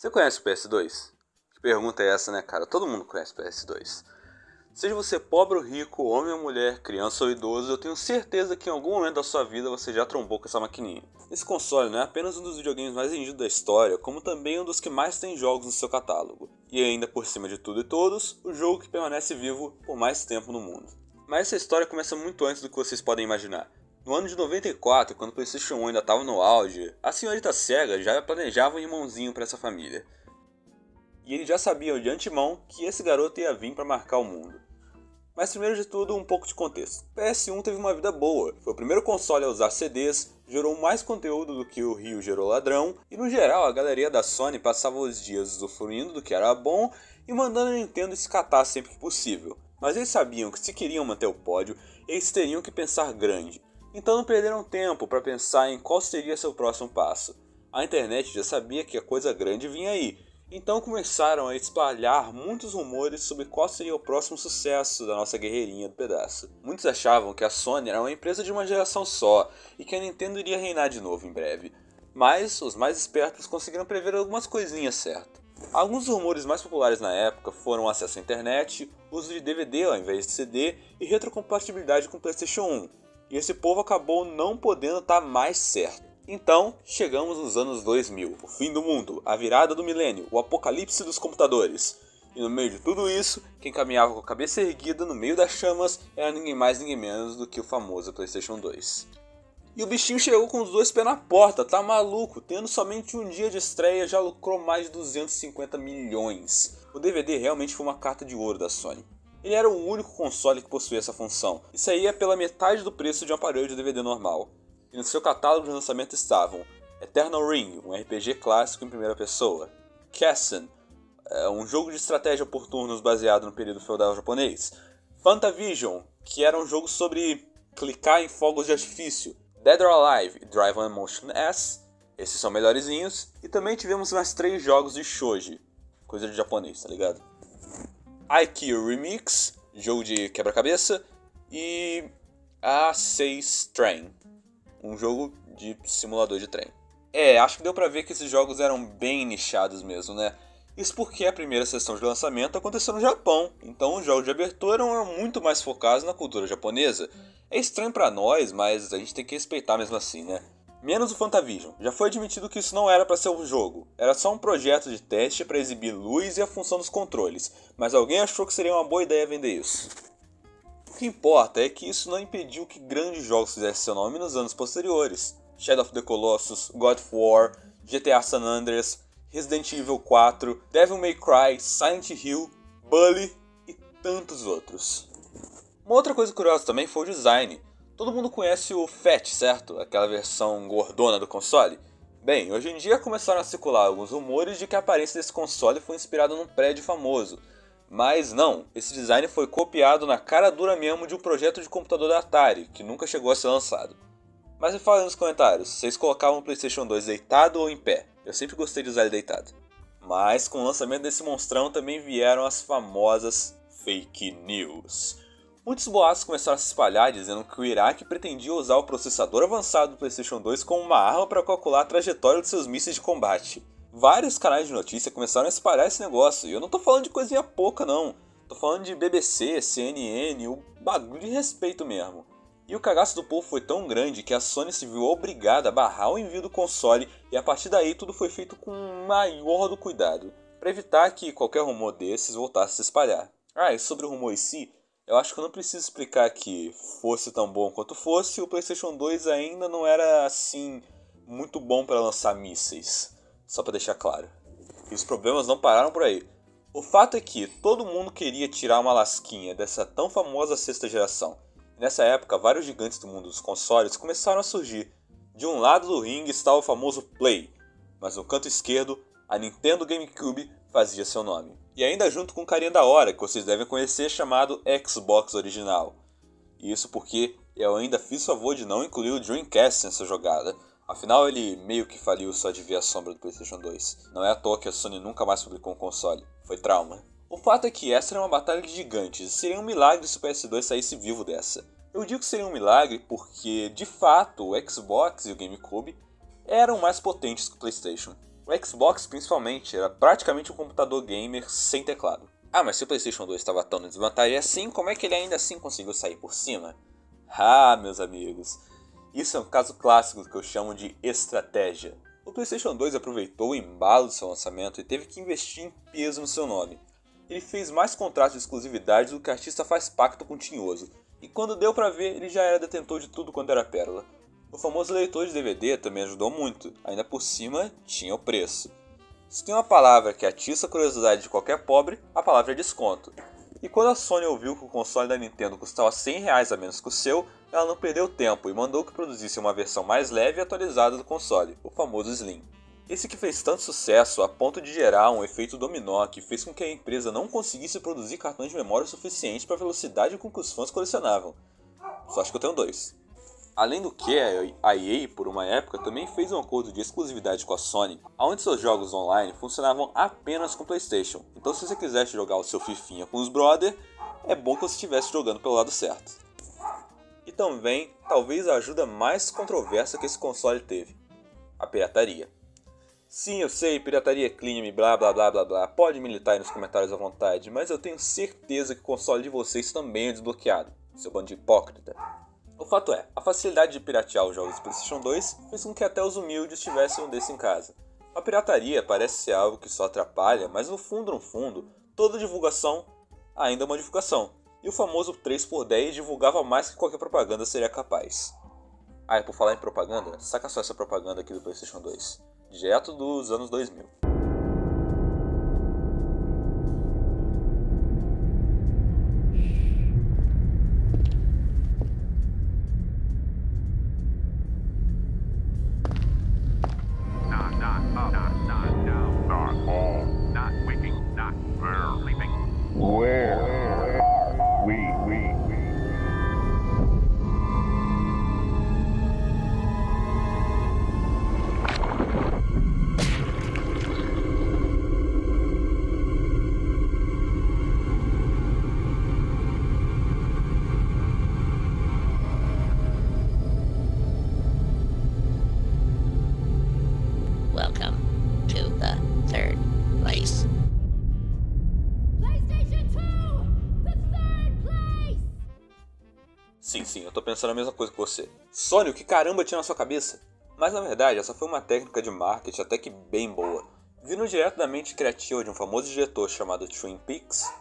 Você conhece o PS2? Que pergunta é essa, né, cara? Todo mundo conhece o PS2. Seja você pobre ou rico, homem ou mulher, criança ou idoso, eu tenho certeza que em algum momento da sua vida você já trombou com essa maquininha. Esse console não é apenas um dos videogames mais vendidos da história, como também um dos que mais tem jogos no seu catálogo. E ainda por cima de tudo e todos, o jogo que permanece vivo por mais tempo no mundo. Mas essa história começa muito antes do que vocês podem imaginar. No ano de 94, quando o PlayStation 1 ainda estava no auge, a senhorita Sega já planejava um irmãozinho para essa família. E eles já sabiam de antemão que esse garoto ia vir para marcar o mundo. Mas primeiro de tudo, um pouco de contexto. O PS1 teve uma vida boa, foi o primeiro console a usar CDs, gerou mais conteúdo do que o Rio gerou ladrão, e no geral a galeria da Sony passava os dias usufruindo do que era bom e mandando a Nintendo escatar sempre que possível. Mas eles sabiam que se queriam manter o pódio, eles teriam que pensar grande. Então não perderam tempo para pensar em qual seria seu próximo passo. A internet já sabia que a coisa grande vinha aí, então começaram a espalhar muitos rumores sobre qual seria o próximo sucesso da nossa guerreirinha do pedaço. Muitos achavam que a Sony era uma empresa de uma geração só e que a Nintendo iria reinar de novo em breve. Mas os mais espertos conseguiram prever algumas coisinhas certas. Alguns rumores mais populares na época foram acesso à internet, uso de DVD ao invés de CD e retrocompatibilidade com o PlayStation 1. E esse povo acabou não podendo estar mais certo. Então, chegamos nos anos 2000, o fim do mundo, a virada do milênio, o apocalipse dos computadores. E no meio de tudo isso, quem caminhava com a cabeça erguida no meio das chamas era ninguém mais ninguém menos do que o famoso PlayStation 2. E o bichinho chegou com os dois pés na porta, tá maluco? Tendo somente um dia de estreia já lucrou mais de 250 milhões. O DVD realmente foi uma carta de ouro da Sony. Ele era o único console que possuía essa função, e saía pela metade do preço de um aparelho de DVD normal. E no seu catálogo de lançamento estavam Eternal Ring, um RPG clássico em primeira pessoa, Kessen, um jogo de estratégia por turnos baseado no período feudal japonês, Fantavision, que era um jogo sobre clicar em fogos de artifício, Dead or Alive e Drive on Emotion S, esses são melhorzinhos, e também tivemos mais 3 jogos de shoji, coisa de japonês, tá ligado? Aikyu Remix, jogo de quebra-cabeça, e A6 Train, um jogo de simulador de trem. Acho que deu pra ver que esses jogos eram bem nichados mesmo, né? Isso porque a primeira sessão de lançamento aconteceu no Japão, então os jogos de abertura eram muito mais focados na cultura japonesa. É estranho pra nós, mas a gente tem que respeitar mesmo assim, né? Menos o Fantavision. Já foi admitido que isso não era pra ser um jogo, era só um projeto de teste pra exibir luz e a função dos controles, mas alguém achou que seria uma boa ideia vender isso. O que importa é que isso não impediu que grandes jogos fizessem seu nome nos anos posteriores. Shadow of the Colossus, God of War, GTA San Andreas, Resident Evil 4, Devil May Cry, Silent Hill, Bully e tantos outros. Uma outra coisa curiosa também foi o design. Todo mundo conhece o Fat, certo? Aquela versão gordona do console? Bem, hoje em dia começaram a circular alguns rumores de que a aparência desse console foi inspirada num prédio famoso. Mas não, esse design foi copiado na cara dura mesmo de um projeto de computador da Atari, que nunca chegou a ser lançado. Mas me falem nos comentários, vocês colocavam o PlayStation 2 deitado ou em pé? Eu sempre gostei de usar ele deitado. Mas com o lançamento desse monstrão também vieram as famosas fake news. Muitos boatos começaram a se espalhar dizendo que o Iraque pretendia usar o processador avançado do PlayStation 2 como uma arma para calcular a trajetória de seus mísseis de combate. Vários canais de notícia começaram a espalhar esse negócio, e eu não tô falando de coisinha pouca não, tô falando de BBC, CNN, o bagulho de respeito mesmo. E o cagaço do povo foi tão grande que a Sony se viu obrigada a barrar o envio do console, e a partir daí tudo foi feito com o maior do cuidado, para evitar que qualquer rumor desses voltasse a se espalhar. E sobre o rumor em si, eu acho que eu não preciso explicar que, fosse tão bom quanto fosse, o PlayStation 2 ainda não era assim muito bom para lançar mísseis. Só para deixar claro. E os problemas não pararam por aí. O fato é que todo mundo queria tirar uma lasquinha dessa tão famosa sexta geração. E nessa época, vários gigantes do mundo dos consoles começaram a surgir. De um lado do ringue estava o famoso Play, mas no canto esquerdo, a Nintendo GameCube fazia seu nome. E ainda junto com um carinha da hora, que vocês devem conhecer, chamado Xbox original. E isso porque eu ainda fiz favor de não incluir o Dreamcast nessa jogada. Afinal, ele meio que faliu só de ver a sombra do PlayStation 2. Não é à toa que a Sony nunca mais publicou um console. Foi trauma. O fato é que essa era uma batalha de gigantes e seria um milagre se o PS2 saísse vivo dessa. Eu digo que seria um milagre porque, de fato, o Xbox e o GameCube eram mais potentes que o PlayStation. O O Xbox, principalmente, era praticamente um computador gamer sem teclado. Ah, mas se o PlayStation 2 estava tão em desvantagem assim, como é que ele ainda assim conseguiu sair por cima? Ah, meus amigos, isso é um caso clássico que eu chamo de estratégia. O PlayStation 2 aproveitou o embalo do seu lançamento e teve que investir em peso no seu nome. Ele fez mais contratos de exclusividade do que artista faz pacto com Tinhoso, e quando deu pra ver, ele já era detentor de tudo quanto era pérola. O famoso leitor de DVD também ajudou muito, ainda por cima tinha o preço. Se tem uma palavra que atiça a curiosidade de qualquer pobre, a palavra é desconto. E quando a Sony ouviu que o console da Nintendo custava R$100 a menos que o seu, ela não perdeu tempo e mandou que produzisse uma versão mais leve e atualizada do console, o famoso Slim. Esse que fez tanto sucesso a ponto de gerar um efeito dominó que fez com que a empresa não conseguisse produzir cartões de memória suficientes para a velocidade com que os fãs colecionavam. Só acho que eu tenho 2. Além do que, a EA, por uma época, também fez um acordo de exclusividade com a Sony, onde seus jogos online funcionavam apenas com PlayStation. Então se você quisesse jogar o seu fifinha com os brother, é bom que você estivesse jogando pelo lado certo. E também, talvez a ajuda mais controversa que esse console teve: a pirataria. Sim, eu sei, pirataria é crime, blá blá blá blá blá, pode militar aí nos comentários à vontade, mas eu tenho certeza que o console de vocês também é desbloqueado, seu bando de hipócrita. O fato é, a facilidade de piratear os jogos do PlayStation 2 fez com que até os humildes tivessem um desse em casa. A pirataria parece ser algo que só atrapalha, mas no fundo, toda divulgação ainda é uma divulgação. E o famoso 3x10 divulgava mais que qualquer propaganda seria capaz. Ah, e por falar em propaganda, saca só essa propaganda aqui do PlayStation 2, direto dos anos 2000. Welcome to the third place. PlayStation 2! The third place! Sim, eu tô pensando a mesma coisa que você. Sony, o que caramba tinha na sua cabeça? Mas na verdade, essa foi uma técnica de marketing até que bem boa. Vindo direto da mente criativa de um famoso diretor chamado Twin Peaks,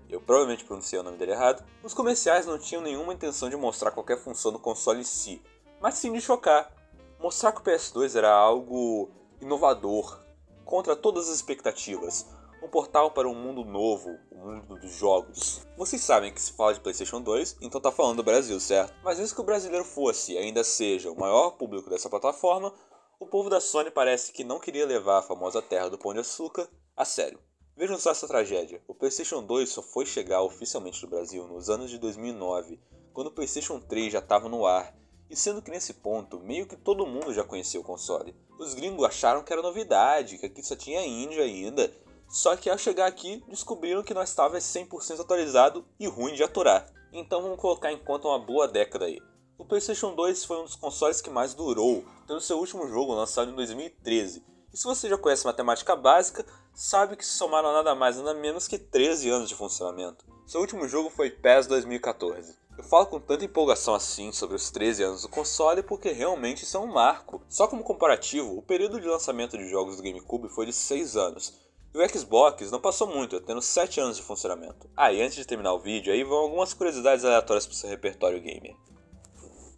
eu provavelmente pronunciei o nome dele errado, os comerciais não tinham nenhuma intenção de mostrar qualquer função do console em si, mas sim de chocar. Mostrar que o PS2 era algo inovador, contra todas as expectativas, um portal para um mundo novo, o mundo dos jogos. Vocês sabem que se fala de PlayStation 2, então tá falando do Brasil, certo? Mas mesmo que o brasileiro fosse e ainda seja o maior público dessa plataforma, o povo da Sony parece que não queria levar a famosa terra do Pão de Açúcar a sério. Vejam só essa tragédia, o PlayStation 2 só foi chegar oficialmente no Brasil nos anos de 2009, quando o PlayStation 3 já estava no ar, e sendo que nesse ponto, meio que todo mundo já conhecia o console. Os gringos acharam que era novidade, que aqui só tinha índio ainda, só que ao chegar aqui, descobriram que nós estava 100% atualizado e ruim de aturar. Então vamos colocar em conta uma boa década aí. O PlayStation 2 foi um dos consoles que mais durou, tendo seu último jogo lançado em 2013. E se você já conhece matemática básica, sabe que se somaram nada mais nada menos que 13 anos de funcionamento. Seu último jogo foi PES 2014. Eu falo com tanta empolgação assim sobre os 13 anos do console porque realmente isso é um marco. Só como comparativo, o período de lançamento de jogos do GameCube foi de 6 anos. E o Xbox não passou muito, tendo 7 anos de funcionamento. Ah, e antes de terminar o vídeo, aí vão algumas curiosidades aleatórias para o seu repertório gamer.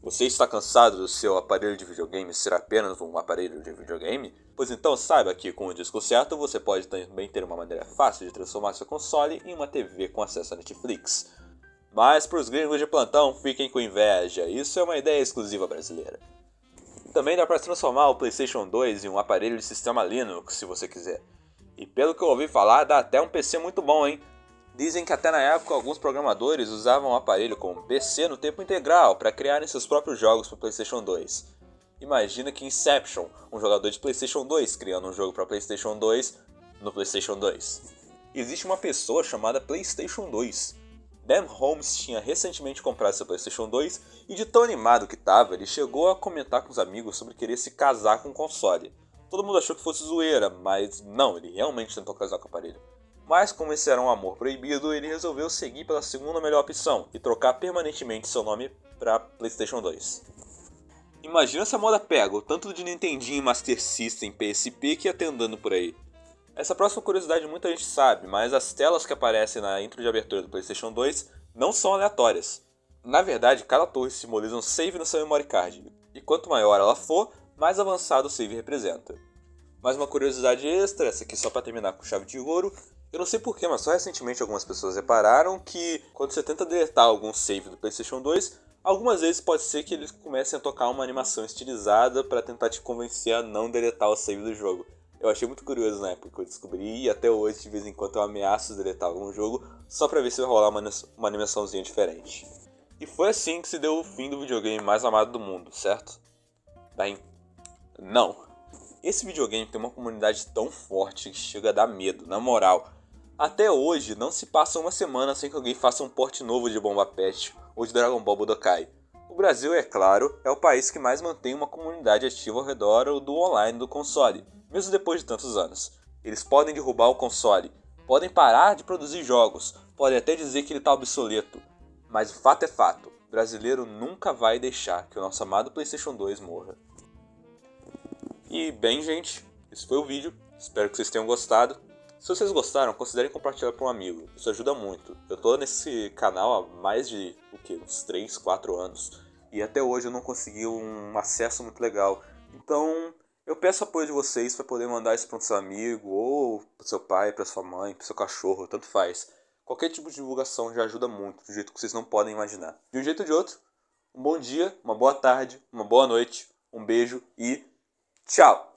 Você está cansado do seu aparelho de videogame ser apenas um aparelho de videogame? Pois então saiba que com o disco certo você pode também ter uma maneira fácil de transformar seu console em uma TV com acesso a Netflix. Mas para os gringos de plantão, fiquem com inveja, isso é uma ideia exclusiva brasileira. Também dá para transformar o PlayStation 2 em um aparelho de sistema Linux, se você quiser. E pelo que eu ouvi falar, dá até um PC muito bom, hein? Dizem que até na época alguns programadores usavam o aparelho como PC no tempo integral para criarem seus próprios jogos para o PlayStation 2. Imagina que Inception, um jogador de PlayStation 2 criando um jogo para PlayStation 2 no PlayStation 2. Existe uma pessoa chamada PlayStation 2. Dan Holmes tinha recentemente comprado seu PlayStation 2 e de tão animado que estava, ele chegou a comentar com os amigos sobre querer se casar com o console. Todo mundo achou que fosse zoeira, mas não, ele realmente tentou casar com o aparelho. Mas como esse era um amor proibido, ele resolveu seguir pela segunda melhor opção e trocar permanentemente seu nome para PlayStation 2. Imagina se a moda pega o tanto de Nintendinho, Master System, PSP que ia ter andando por aí. Essa próxima curiosidade muita gente sabe, mas as telas que aparecem na intro de abertura do PlayStation 2 não são aleatórias. Na verdade, cada torre simboliza um save no seu memory card, e quanto maior ela for, mais avançado o save representa. Mais uma curiosidade extra, essa aqui só para terminar com chave de ouro. Eu não sei porquê, mas só recentemente algumas pessoas repararam que quando você tenta deletar algum save do PlayStation 2, algumas vezes pode ser que eles comecem a tocar uma animação estilizada para tentar te convencer a não deletar o save do jogo. Eu achei muito curioso na época que eu descobri, e até hoje de vez em quando eu ameaço deletar algum jogo só para ver se vai rolar uma animaçãozinha diferente. E foi assim que se deu o fim do videogame mais amado do mundo, certo? Bem, não. Esse videogame tem uma comunidade tão forte que chega a dar medo, na moral. Até hoje não se passa uma semana sem que alguém faça um port novo de Bomba Pet ou de Dragon Ball Budokai. O Brasil, é claro, é o país que mais mantém uma comunidade ativa ao redor do online do console, mesmo depois de tantos anos. Eles podem derrubar o console, podem parar de produzir jogos, podem até dizer que ele está obsoleto. Mas o fato é fato, o brasileiro nunca vai deixar que o nosso amado PlayStation 2 morra. E bem, gente, esse foi o vídeo, espero que vocês tenham gostado. Se vocês gostaram, considerem compartilhar para um amigo, isso ajuda muito. Eu tô nesse canal há mais de uns 3, 4 anos, e até hoje eu não consegui um acesso muito legal. Então eu peço apoio de vocês para poder mandar isso para o seu amigo, ou para seu pai, para sua mãe, para seu cachorro, tanto faz. Qualquer tipo de divulgação já ajuda muito, do jeito que vocês não podem imaginar. De um jeito ou de outro, um bom dia, uma boa tarde, uma boa noite, um beijo e tchau!